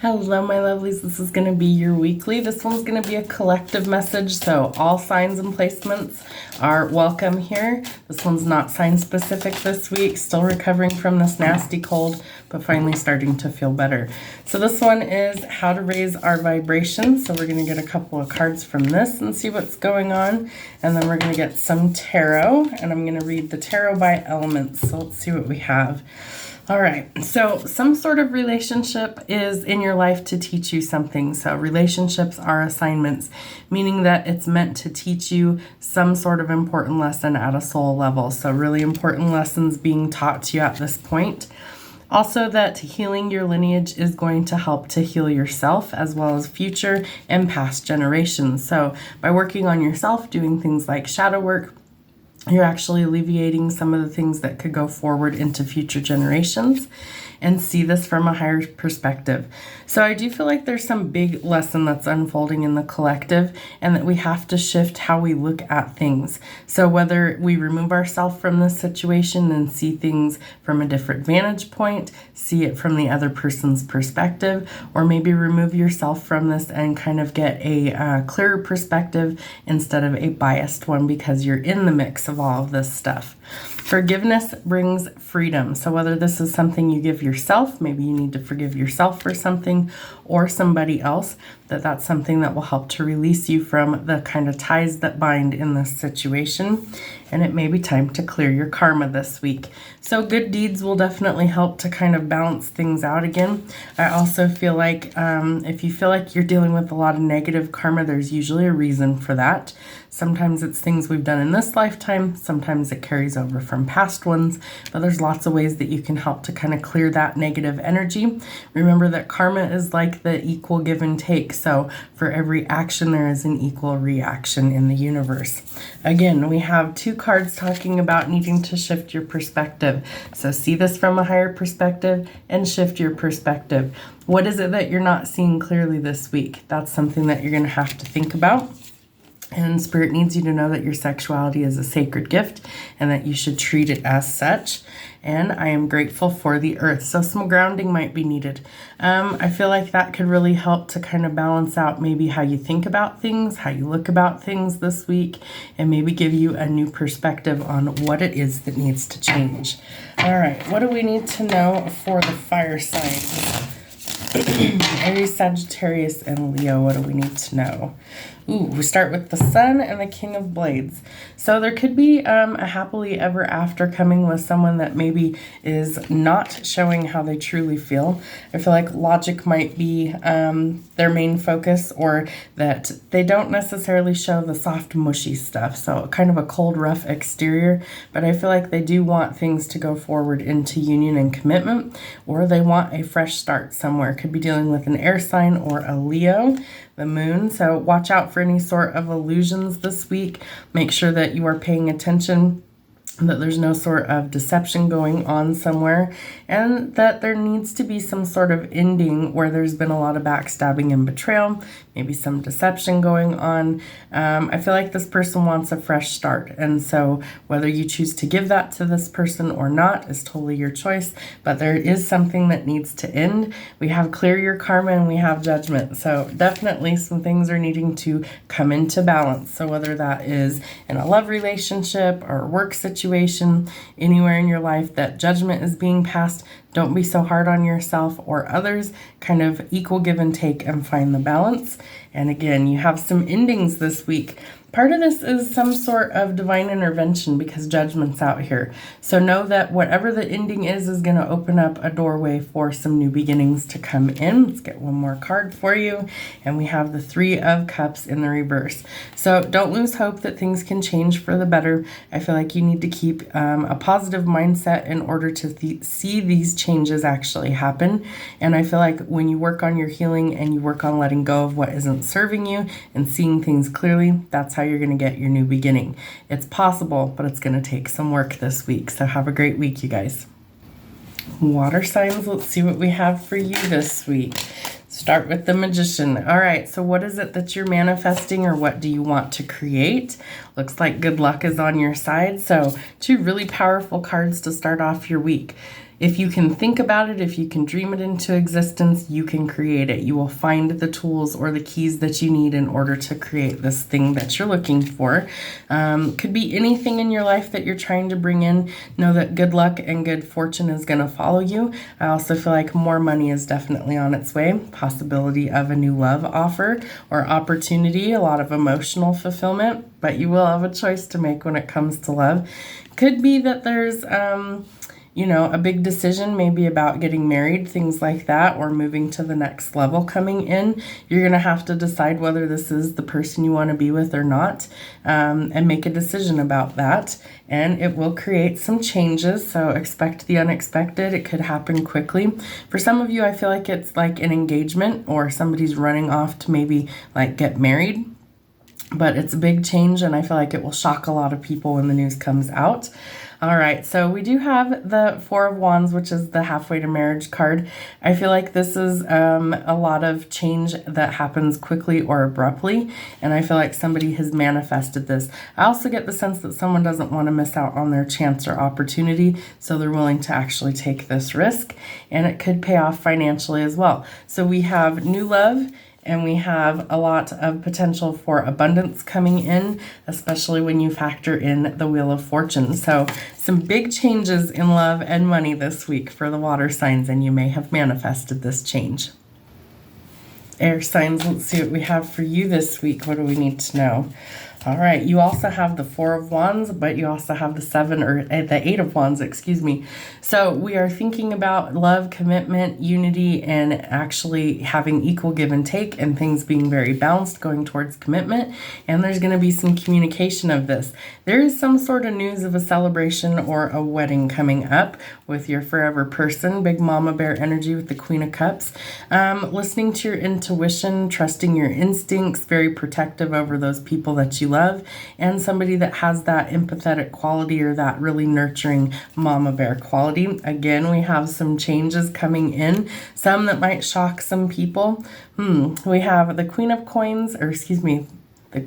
Hello, my lovelies. This is going to be your weekly. This one's going to be a collective message, so all signs and placements are welcome here. This one's not sign specific this week. Still recovering from this nasty cold, but finally starting to feel better. So this one is how to raise our vibration. So we're going to get a couple of cards from this and see what's going on. And then we're going to get some tarot, and I'm going to read the tarot by elements. So let's see what we have. All right, so some sort of relationship is in your life to teach you something. So relationships are assignments, meaning that it's meant to teach you some sort of important lesson at a soul level. So really important lessons being taught to you at this point. Also, that healing your lineage is going to help to heal yourself as well as future and past generations. So by working on yourself, doing things like shadow work, you're actually alleviating some of the things that could go forward into future generations and see this from a higher perspective. So I do feel like there's some big lesson that's unfolding in the collective, and that we have to shift how we look at things. So whether we remove ourselves from this situation and see things from a different vantage point, see it from the other person's perspective, or maybe remove yourself from this and kind of get a clearer perspective instead of a biased one, because you're in the mix of all of this stuff. Forgiveness brings freedom. So whether this is something you give yourself, maybe you need to forgive yourself for something, or somebody else, that's something that will help to release you from the kind of ties that bind in this situation. And it may be time to clear your karma this week. So good deeds will definitely help to kind of balance things out again. I also feel like if you feel like you're dealing with a lot of negative karma, there's usually a reason for that. Sometimes it's things we've done in this lifetime. Sometimes it carries over from past ones. But there's lots of ways that you can help to kind of clear that negative energy. Remember that karma is like the equal give and take. So for every action, there is an equal reaction in the universe. Again, we have two cards talking about needing to shift your perspective. So see this from a higher perspective and shift your perspective. What is it that you're not seeing clearly this week? That's something that you're going to have to think about. And Spirit needs you to know that your sexuality is a sacred gift and that you should treat it as such. And I am grateful for the earth. So some grounding might be needed. I feel like that could really help to kind of balance out maybe how you think about things, how you look about things this week, and maybe give you a new perspective on what it is that needs to change. All right, what do we need to know for the fire signs? Aries, Sagittarius, and Leo, what do we need to know? Ooh, we start with the Sun and the King of Blades. So there could be a happily ever after coming with someone that maybe is not showing how they truly feel. I feel like logic might be their main focus, or that they don't necessarily show the soft, mushy stuff. So kind of a cold, rough exterior. But I feel like they do want things to go forward into union and commitment, or they want a fresh start somewhere. Could be dealing with an air sign or a Leo, the moon. So watch out for any sort of illusions this week. Make sure that you are paying attention, that there's no sort of deception going on somewhere, and that there needs to be some sort of ending where there's been a lot of backstabbing and betrayal, maybe some deception going on. I feel like this person wants a fresh start, and so whether you choose to give that to this person or not is totally your choice, but there is something that needs to end. We have clear your karma and we have judgment, so definitely some things are needing to come into balance. So whether that is in a love relationship or work situation, anywhere in your life that judgment is being passed, don't be so hard on yourself or others. Kind of equal give and take and find the balance. And again, you have some endings this week. Part of this is some sort of divine intervention because judgment's out here. So know that whatever the ending is going to open up a doorway for some new beginnings to come in. Let's get one more card for you. And we have the Three of Cups in the reverse. So don't lose hope that things can change for the better. I feel like you need to keep a positive mindset in order to see these changes actually happen. And I feel like when you work on your healing and you work on letting go of what isn't serving you and seeing things clearly, that's how you're going to get your new beginning. It's possible, but it's going to take some work this week. So have a great week, you guys. Water signs, let's see what we have for you this week. Start with the Magician. All right, so what is it that you're manifesting, or what do you want to create? Looks like good luck is on your side. So two really powerful cards to start off your week. if you can think about it, if you can dream it into existence, you can create it. You will find the tools or the keys that you need in order to create this thing that you're looking for. Could be anything in your life that you're trying to bring in. Know that good luck and good fortune is going to follow you. I also feel like more money is definitely on its way. Possibility of a new love offer or opportunity, a lot of emotional fulfillment, but you will have a choice to make when it comes to love. Could be that there's a big decision maybe about getting married, things like that, or moving to the next level coming in. You're going to have to decide whether this is the person you want to be with or not, and make a decision about that. And it will create some changes, so expect the unexpected. It could happen quickly. For some of you, I feel like it's like an engagement or somebody's running off to maybe like get married. But it's a big change, and I feel like it will shock a lot of people when the news comes out. All right, so we do have the Four of Wands, which is the halfway to marriage card. I feel like this is a lot of change that happens quickly or abruptly, and I feel like somebody has manifested this. I also get the sense that someone doesn't want to miss out on their chance or opportunity, so they're willing to actually take this risk, and it could pay off financially as well. So we have new love, and we have a lot of potential for abundance coming in, especially when you factor in the Wheel of Fortune. So some big changes in love and money this week for the water signs, and you may have manifested this change. Air signs, let's see what we have for you this week. What do we need to know? All right, you also have the Four of Wands, but you also have the Eight of Wands, excuse me. So we are thinking about love, commitment, unity, and actually having equal give and take and things being very balanced going towards commitment. And there's going to be some communication of this. There is some sort of news of a celebration or a wedding coming up with your forever person, big mama bear energy with the Queen of Cups. Listening to your intuition, trusting your instincts, very protective over those people that you love, and somebody that has that empathetic quality or that really nurturing mama bear quality. Again, we have some changes coming in, some that might shock some people. We have the Queen of Coins, or excuse me, the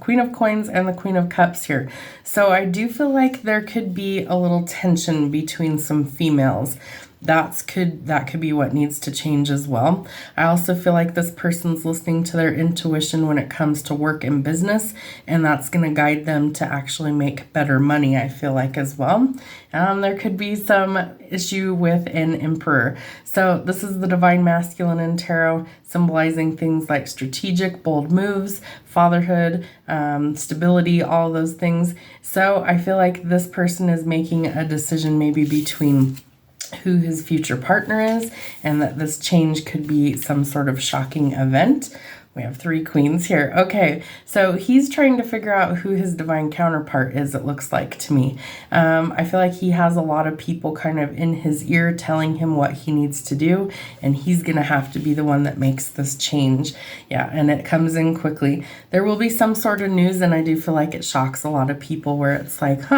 Queen of Coins and the Queen of Cups here. So I do feel like there could be a little tension between some females. That could be what needs to change as well. I also feel like this person's listening to their intuition when it comes to work and business, and that's going to guide them to actually make better money, I feel like, as well. There could be some issue with an emperor. So this is the Divine Masculine in Tarot, symbolizing things like strategic, bold moves, fatherhood, stability, all those things. So I feel like this person is making a decision maybe between who his future partner is, and that this change could be some sort of shocking event. We have three queens here. Okay, so he's trying to figure out who his divine counterpart is, it looks like to me. I feel like he has a lot of people kind of in his ear telling him what he needs to do, and he's going to have to be the one that makes this change. Yeah, and it comes in quickly. There will be some sort of news, and I do feel like it shocks a lot of people where it's like,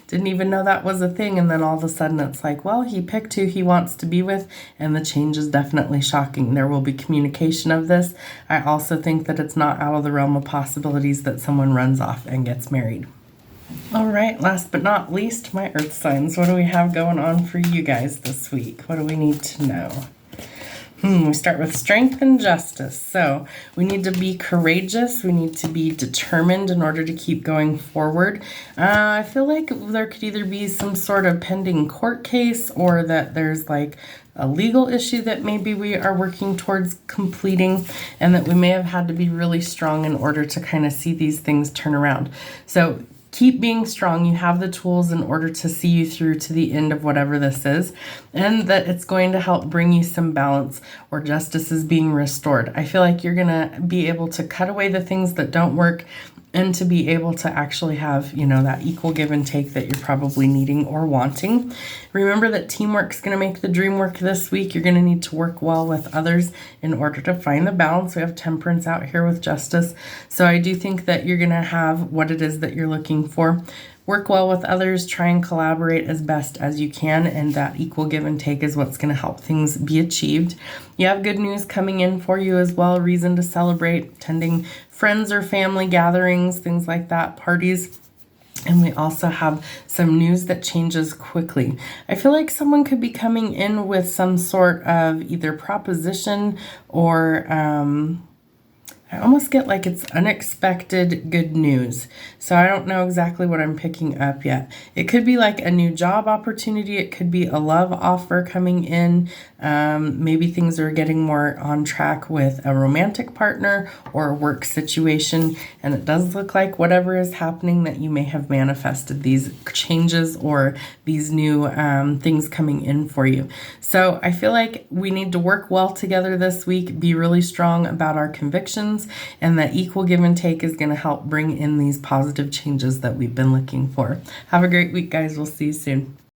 didn't even know that was a thing, and then all of a sudden it's like, well, he picked who he wants to be with, and the change is definitely shocking. There will be communication of this. I also think that it's not out of the realm of possibilities that someone runs off and gets married. All right, last but not least, my earth signs. What do we have going on for you guys this week? What do we need to know? We start with strength and justice. So we need to be courageous. We need to be determined in order to keep going forward. I feel like there could either be some sort of pending court case, or that there's like a legal issue that maybe we are working towards completing, and that we may have had to be really strong in order to kind of see these things turn around. So keep being strong. You have the tools in order to see you through to the end of whatever this is, and that it's going to help bring you some balance, or justice is being restored. I feel like you're going to be able to cut away the things that don't work, and to be able to actually have, that equal give and take that you're probably needing or wanting. Remember that teamwork's going to make the dream work this week. You're going to need to work well with others in order to find the balance. We have temperance out here with justice. So I do think that you're going to have what it is that you're looking for. Work well with others, try and collaborate as best as you can, and that equal give and take is what's going to help things be achieved. You have good news coming in for you as well, reason to celebrate, attending friends or family gatherings, things like that, parties. And we also have some news that changes quickly. I feel like someone could be coming in with some sort of either proposition or I almost get like it's unexpected good news. So I don't know exactly what I'm picking up yet. It could be like a new job opportunity. It could be a love offer coming in. Maybe things are getting more on track with a romantic partner or a work situation. And it does look like whatever is happening that you may have manifested these changes or these new things coming in for you. So I feel like we need to work well together this week, be really strong about our convictions, and that equal give and take is going to help bring in these positive changes that we've been looking for. Have a great week, guys. We'll see you soon.